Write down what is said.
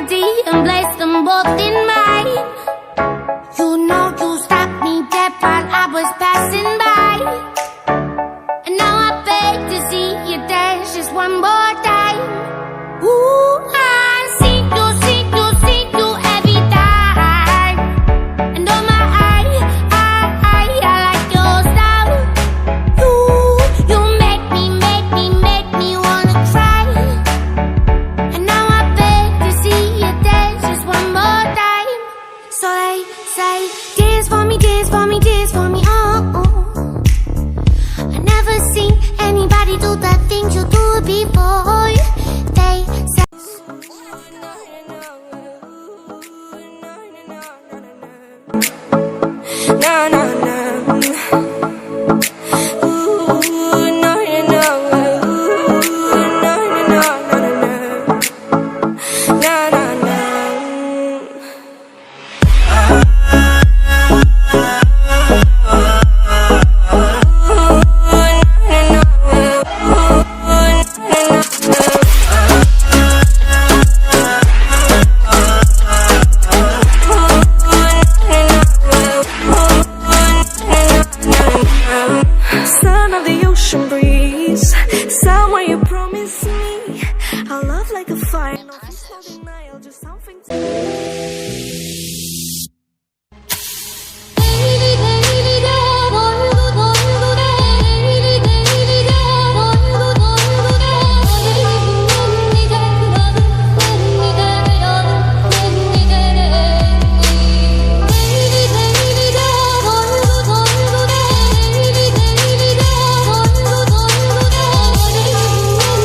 body and place them both in mine. You know you stopped me dead while I was passing by, and now I beg to see you dance just one more time. Ooh, I see you every time, and oh my, I like your style. You make me wanna cry, and now I beg to see you dance just one more time. So they say, dance for me, oh, oh. I never seen anybody do the things you do before. They say, na na na. Son of the ocean breeze, somewhere you promised me. Our love like a fire, no denial, just something